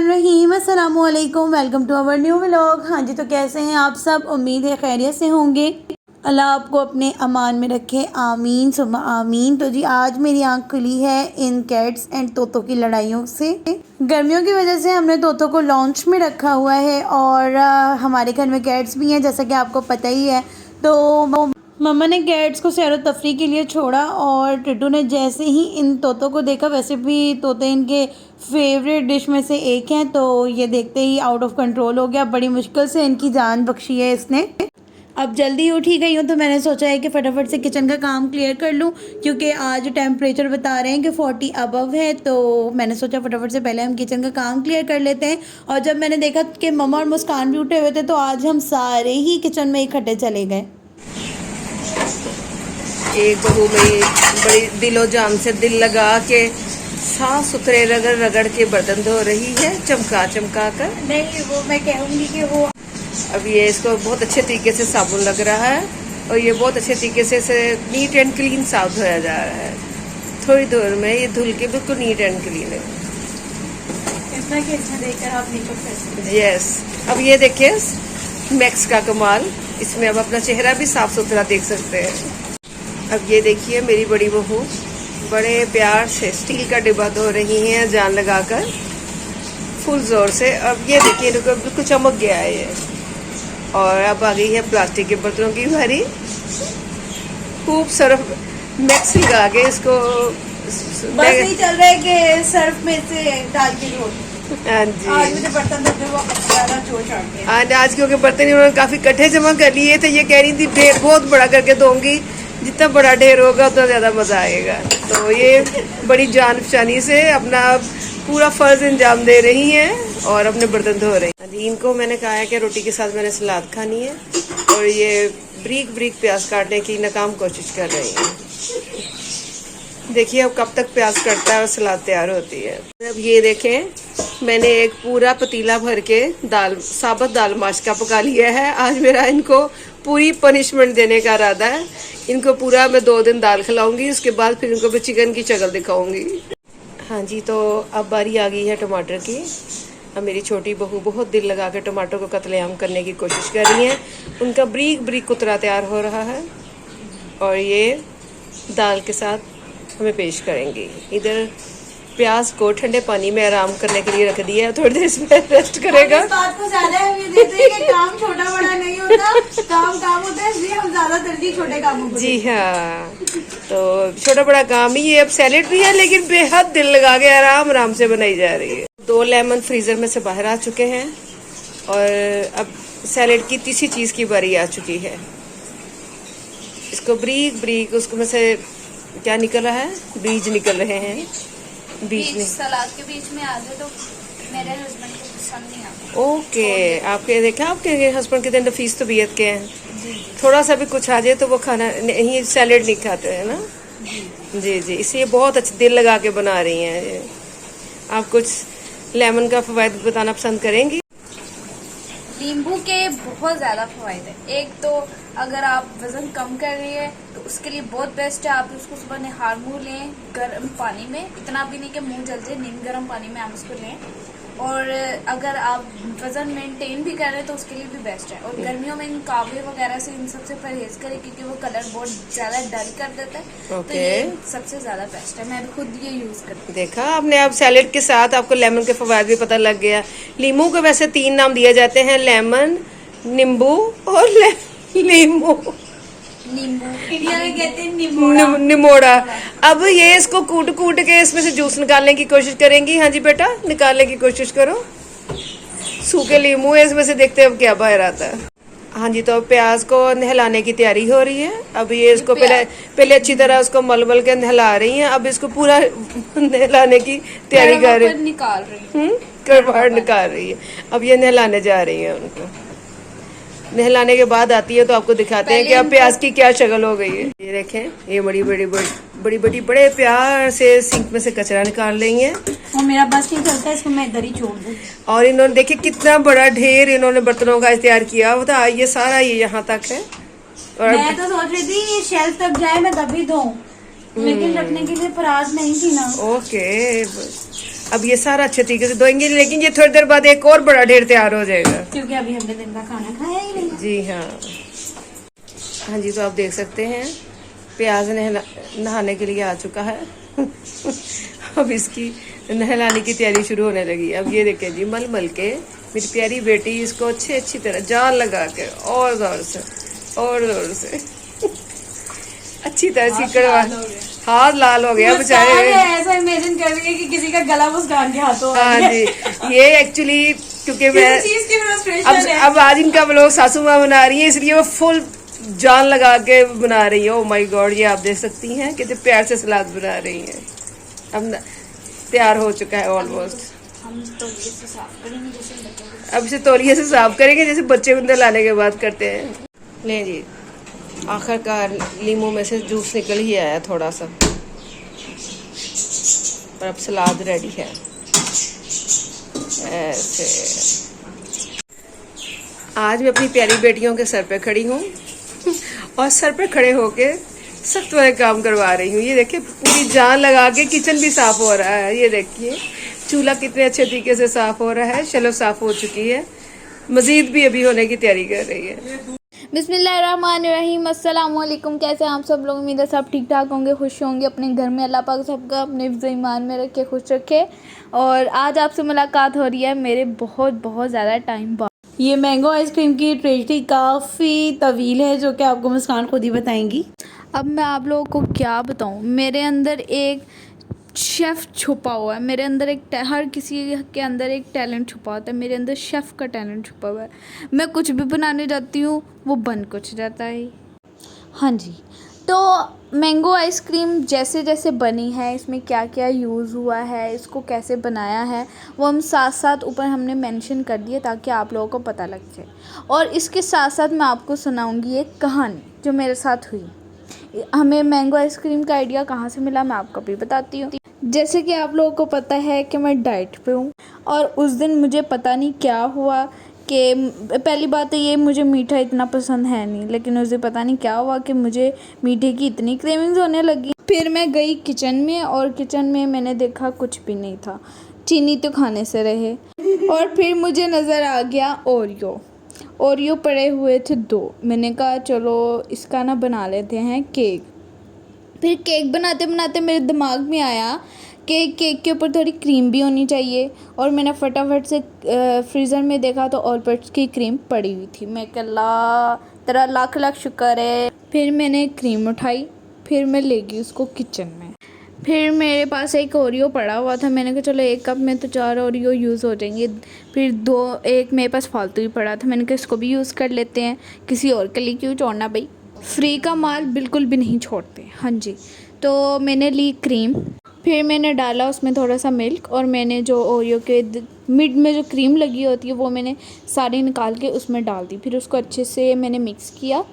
बिस्मिल्लाहिर्रहमानिर्रहीम। अस्सलामुअलैकुम, welcome to our new vlog. हाँ जी, तो कैसे हैं आप सब? उम्मीद है खैरियत से होंगे। अल्लाह आपको अपने अमान में रखे, आमीन सुम्मा आमीन। तो जी आज मेरी आंख खुली है इन कैट्स एंड तोतों की लड़ाइयों से। गर्मियों की वजह से हमने तोतों को लॉन्च में रखा हुआ है और हमारे घर में कैट्स भी हैं, जैसा कि आपको पता ही है। तो मम्मा ने कैट्स को सैर व तफरी के लिए छोड़ा और टिट्टू ने जैसे ही इन तोतों को देखा, वैसे भी तोते इनके फेवरेट डिश में से एक हैं, तो ये देखते ही आउट ऑफ कंट्रोल हो गया। बड़ी मुश्किल से इनकी जान बख्शी है इसने। अब जल्दी उठी गई हूँ तो मैंने सोचा है कि फटाफट से किचन का काम क्लियर कर लूँ, क्योंकि आज टेम्परेचर बता रहे हैं कि 40 अबव है। तो मैंने सोचा फटाफट से पहले हम किचन का काम क्लियर कर लेते हैं। और जब मैंने देखा कि मम्मा और मुस्कान भी उठे हुए थे, तो आज हम सारे ही किचन में इकट्ठे चले गए। एक बहू में बड़ी दिलो जान से दिल लगा के साफ सुथरे रगड़ रगड़ के बर्तन धो रही है, चमका चमका कर। नहीं, वो मैं कहूँगी कि वो अब ये इसको बहुत अच्छे तरीके से साबुन लग रहा है और ये बहुत अच्छे तरीके से इसे नीट एंड क्लीन साफ धोया जा रहा है। थोड़ी देर में ये धुल के बिल्कुल नीट एंड क्लीन है। इतना कि इसमें देखकर आप मेकअप कर सकते हैं। यस, अब ये देखिए मैक्स का कमाल, इसमें अब अपना चेहरा भी साफ सुथरा देख सकते हैं। अब ये देखिए मेरी बड़ी बहू बड़े प्यार से स्टील का डिब्बा धो रही हैं, जान लगाकर फुल जोर से। अब ये देखिए इनको बिल्कुल चमक गया है ये। और अब आ गई है प्लास्टिक के बर्तनों की भरी। खूब सर्फ मैक्स लगा के इसको बस नहीं चल रहा है कि सर्फ में से डाल के धो। हाँ जी, आज मुझे बर्तन धोते हुए ज्यादा चोट आ गई। आज क्योंकि बर्तन इन्होंने काफी इकट्ठे जमा कर लिए थे, ये कह रही थी ढेर बहुत बड़ा करके दूंगी, जितना बड़ा ढेर होगा उतना ज्यादा मजा आएगा। तो ये बड़ी जान पहचानी से अपना पूरा फर्ज अंजाम दे रही हैं और अपने बर्तन धो रही हैं। इनको मैंने कहा है कि रोटी के साथ मैंने सलाद खानी है और ये ब्रीक ब्रीक प्याज काटने की नाकाम कोशिश कर रही हैं। देखिए अब कब तक प्याज कटता है और सलाद तैयार होती है। अब ये देखें मैंने एक पूरा पतीला भर के साबुत दाल माश का पका लिया है। आज मेरा इनको पूरी पनिशमेंट देने का इरादा है। इनको पूरा मैं 2 दिन दाल खिलाऊंगी, उसके बाद फिर इनको मैं चिकन की शक्ल दिखाऊंगी। हाँ जी, तो अब बारी आ गई है टमाटर की। अब मेरी छोटी बहू बहुत दिल लगा के टमाटर को कत्लेआम करने की कोशिश कर रही हैं। उनका ब्रीक ब्रीक कुतरा तैयार हो रहा है और ये दाल के साथ हमें पेश करेंगी। इधर प्याज को ठंडे पानी में आराम करने के लिए रख दिया है, थोड़ी देर इसमें रेस्ट करेगा। इस बात को ज्यादा अहमियत देते हैं कि काम छोटा बड़ा नहीं होता, काम काम होता है, इसलिए हम ज्यादा तरजीह छोटे कामों को। जी हाँ, तो छोटा बड़ा काम ही ये। अब सैलेड भी है लेकिन बेहद दिल लगा के आराम आराम से बनाई जा रही है। 2 लेमन फ्रीजर में से बाहर आ चुके हैं और अब सैलेड की तीसरी चीज की बारी आ चुकी है। इसको ब्रीक ब्रीक उसको में से क्या निकल रहा है, बीज निकल रहे हैं। बीज सलाद के बीच में आ जाए तो मेरे हस्बैंड को पसंद नहीं आता। ओके, आपके देखा आपके हस्बैंड कितने नफीस तबीयत के हैं। थोड़ा सा भी कुछ आ जाए तो वो खाना नहीं, सैलेड नहीं खाते हैं ना। जी जी, इसलिए बहुत अच्छे दिल लगा के बना रही हैं। आप कुछ लेमन का फवायद बताना पसंद करेंगी? नींबू के बहुत ज़्यादा फायदे हैं। एक तो अगर आप वजन कम कर रही है तो उसके लिए बहुत बेस्ट है। आप उसको सुबह निहार मुँह लें गर्म पानी में, इतना भी नहीं कि मुंह जल जाए, नीम गर्म पानी में आप उसको लें। और अगर आप वजन मेंटेन भी कर रहे हैं तो उसके लिए भी बेस्ट है। और गर्मियों में इन कावे वगैरह से इन सबसे परहेज करें, क्योंकि वो कलर बहुत ज़्यादा डल कर देता है। तो ये सबसे ज़्यादा बेस्ट है, मैं भी खुद ये यूज़ करती हूँ। देखा आपने, अब सैलेड के साथ आपको लेमन के फवायद भी पता लग गया। नींबू को वैसे 3 नाम दिए जाते हैं, लेमन, नींबू और नींबू कहते हैं निमोड़ा। अब ये इसको कूट कूट के इसमें से जूस निकालने की कोशिश करेंगी। हाँ जी बेटा, निकालने की कोशिश करो। सूखे नींबू है इसमें से, देखते हैं अब क्या बाहर आता है। हाँ जी, तो प्याज को नहलाने की तैयारी हो रही है। अब ये इसको पहले अच्छी तरह उसको मल के नहला रही हैं। अब इसको पूरा नहलाने की तैयारी कर रही है, निकाल रही बाहर निकाल रही है। अब ये नहलाने जा रही है। उनको नहलाने के बाद आती है तो आपको दिखाते हैं कि अब प्याज की क्या शक्ल हो गई है। ये देखें, ये बड़ी बड़े प्यार से सिंक में से कचरा निकाल रही हैं। और मेरा बस नहीं चलता, इसको मैं इधर ही छोड़ दूं। और इन्होंने देखिए कितना बड़ा ढेर इन्होंने बर्तनों का तैयार किया होता है। ये सारा ये यहाँ तक है। और मैं तो सोच रही थी ये शेल्फ तक जाए मैं तभी धोऊं, लेकिन रखने के लिए परात नहीं थी ना। ओके, अब ये सारा अच्छे तरीके से धोएंगे, लेकिन ये थोड़ी देर बाद एक और बड़ा ढेर तैयार हो जाएगा, क्योंकि अभी हमने दिन का खाना खाया ही नहीं। जी हाँ। हाँ जी, तो आप देख सकते हैं प्याज नहाने के लिए आ चुका है। अब इसकी नहलाने की तैयारी शुरू होने लगी। अब ये देखें जी, मल मल के मेरी प्यारी बेटी इसको अच्छी तरह जान लगा के और जोर से अच्छी तरह से करवा। हाथ लाल हो गया बेचारे, ऐसा इमेजिन कर रही है कि किसी का गला मुस्कान के हाथों। हाँ जी, ये एक्चुअली क्योंकि मैं चीज की फ्रस्ट्रेशन है। अब आज इनका व्लॉग सासू माँ बना रही है, इसलिए वो फुल जान लगा के बना रही है। ओह माय गॉड, ये आप देख सकती हैं कितने प्यार से सलाद बना रही हैं। अब तैयार हो चुका है ऑलमोस्ट। हम तौलिए से साफ करेंगे जैसे बच्चों अब इसे तौलिए से साफ करेंगे जैसे बच्चे को लाने के बाद करते हैं। ले जी, आखिरकार लीमू में से जूस निकल ही आया थोड़ा सा, और अब सलाद रेडी है। ऐसे आज मैं अपनी प्यारी बेटियों के सर पे खड़ी हूँ और सर पे खड़े होके सख्त वाले काम करवा रही हूँ। ये देखिए, पूरी जान लगा के किचन भी साफ हो रहा है। ये देखिए चूल्हा कितने अच्छे तरीके से साफ हो रहा है, चलो साफ हो चुकी है, मजीद भी अभी होने की तैयारी कर रही है। बिस्मिल्लाहिर्रहमानिर्रहीम, अस्सलाम वालेकुम। कैसे हैं आप सब लोग? उम्मीद है सब ठीक ठाक होंगे, खुश होंगे अपने घर में। अल्लाह पाक सबका अपने हिफ्ज़ ईमान में रखे, खुश रखे। और आज आपसे मुलाकात हो रही है मेरे बहुत ज़्यादा टाइम बाद। ये मैंगो आइसक्रीम की ट्रेजेडी काफ़ी तवील है, जो कि आपको मुस्कान खुद ही बताएंगी। अब मैं आप लोगों को क्या बताऊं, मेरे अंदर एक शेफ़ छुपा हुआ है। मेरे अंदर हर किसी के अंदर एक टैलेंट छुपा होता है, मेरे अंदर शेफ़ का टैलेंट छुपा हुआ है। मैं कुछ भी बनाने जाती हूँ वो बन कुछ जाता है। हाँ जी, तो मैंगो आइसक्रीम जैसे जैसे बनी है, इसमें क्या क्या यूज़ हुआ है, इसको कैसे बनाया है, वो हम साथ साथ ऊपर हमने मेंशन कर दिए ताकि आप लोगों को पता लग जाए। और इसके साथ साथ मैं आपको सुनाऊंगी एक कहानी जो मेरे साथ हुई। हमें मैंगो आइसक्रीम का आइडिया कहाँ से मिला मैं आपको भी बताती हूँ। जैसे कि आप लोगों को पता है कि मैं डाइट पे हूँ, और उस दिन मुझे पता नहीं क्या हुआ कि पहली बात तो ये, मुझे मीठा इतना पसंद है नहीं, लेकिन उस दिन पता नहीं क्या हुआ कि मुझे मीठे की इतनी क्रेविंग्स होने लगी। फिर मैं गई किचन में, और किचन में मैंने देखा कुछ भी नहीं था, चीनी तो खाने से रहे। और फिर मुझे नज़र आ गया ओरियो पड़े हुए थे 2। मैंने कहा चलो इसका ना बना लेते हैं केक। फिर केक बनाते बनाते मेरे दिमाग में आया कि केक के ऊपर थोड़ी क्रीम भी होनी चाहिए, और मैंने फटाफट से फ्रीज़र में देखा तो ऑलपर्ट्स की क्रीम पड़ी हुई थी। मैं कहा अल्लाह तेरा लाख लाख शुक्र है। फिर मैंने क्रीम उठाई, फिर मैं ले गई उसको किचन में। फिर मेरे पास एक ओरियो पड़ा हुआ था, मैंने कहा चलो 1 कप में तो 4 ओरियो यूज़ हो जाएंगे। फिर एक मेरे पास फालतू ही पड़ा था, मैंने कहा इसको भी यूज़ कर लेते हैं, किसी और के लिए क्यों छोड़ना भाई, फ्री का माल बिल्कुल भी नहीं छोड़ते। हाँ जी, तो मैंने ली क्रीम, फिर मैंने डाला उसमें थोड़ा सा मिल्क, और मैंने जो ओरियो के मिड में जो क्रीम लगी होती है वो मैंने सारी निकाल के उसमें डाल दी। फिर उसको अच्छे से मैंने मिक्स किया।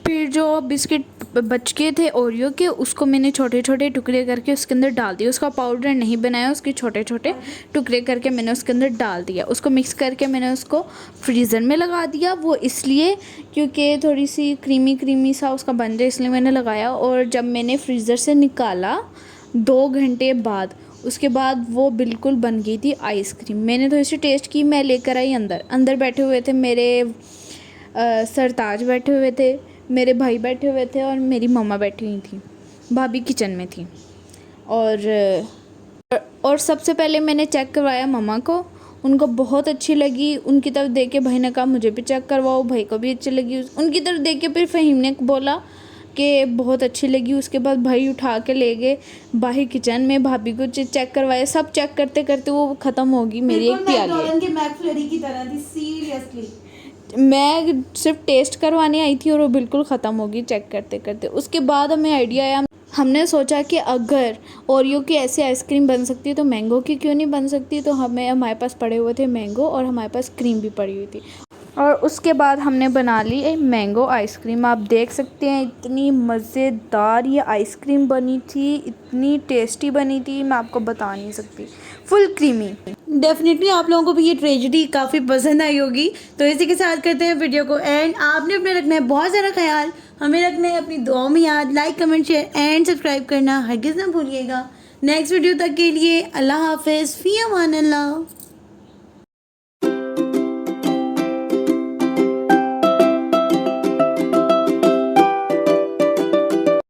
फिर जो बिस्किट बच गए थे ओरियो के, उसको मैंने छोटे छोटे टुकड़े करके उसके अंदर डाल दिया। उसका पाउडर नहीं बनाया, उसके छोटे छोटे टुकड़े करके मैंने उसके अंदर डाल दिया। उसको मिक्स करके मैंने उसको फ्रीज़र में लगा दिया। वो इसलिए क्योंकि थोड़ी सी क्रीमी सा उसका बन जाए, इसलिए मैंने लगाया। और जब मैंने फ्रीज़र से निकाला 2 घंटे बाद, उसके बाद वो बिल्कुल बन गई थी आइसक्रीम। मैंने थोड़ी सी टेस्ट की, मैं लेकर आई अंदर बैठे हुए थे मेरे सरताज बैठे हुए थे, मेरे भाई बैठे हुए थे, और मेरी मम्मा बैठी हुई थी, भाभी किचन में थी। और सबसे पहले मैंने चेक करवाया मम्मा को, उनको बहुत अच्छी लगी। उनकी तरफ देख के भाई ने कहा मुझे भी चेक करवाओ, भाई को भी अच्छी लगी। उनकी तरफ देख के फिर फ़हीम ने बोला कि बहुत अच्छी लगी। उसके बाद भाई उठा के ले गए बाहर किचन में, भाभी को चेक करवाया। सब चेक करते करते वो ख़त्म होगी मेरी एक प्याली। मैकफ्लरी की तरह थी सीरियसली। मैं सिर्फ टेस्ट करवाने आई थी और वो बिल्कुल ख़त्म होगी चेक करते करते। उसके बाद हमें आइडिया आया, हमने सोचा कि अगर ओरियो की ऐसी आइसक्रीम बन सकती है तो मैंगो की क्यों नहीं बन सकती। तो हमारे पास पड़े हुए थे मैंगो, और हमारे पास क्रीम भी पड़ी हुई थी। और उसके बाद हमने बना ली एक मैंगो आइसक्रीम। आप देख सकते हैं इतनी मज़ेदार ये आइसक्रीम बनी थी, इतनी टेस्टी बनी थी, मैं आपको बता नहीं सकती, फुल क्रीमी। डेफिनेटली आप लोगों को भी ये ट्रेजेडी काफ़ी पसंद आई होगी। तो इसी के साथ करते हैं वीडियो को एंड। आपने अपने रखना है बहुत ज़्यादा ख्याल, हमें रखना है अपनी दुआओं में याद। Like comment share and subscribe करना हरगिज़ ना भूलिएगा। नेक्स्ट वीडियो तक के लिए अल्लाह हाफिज़, फ़ी अमान अल्लाह।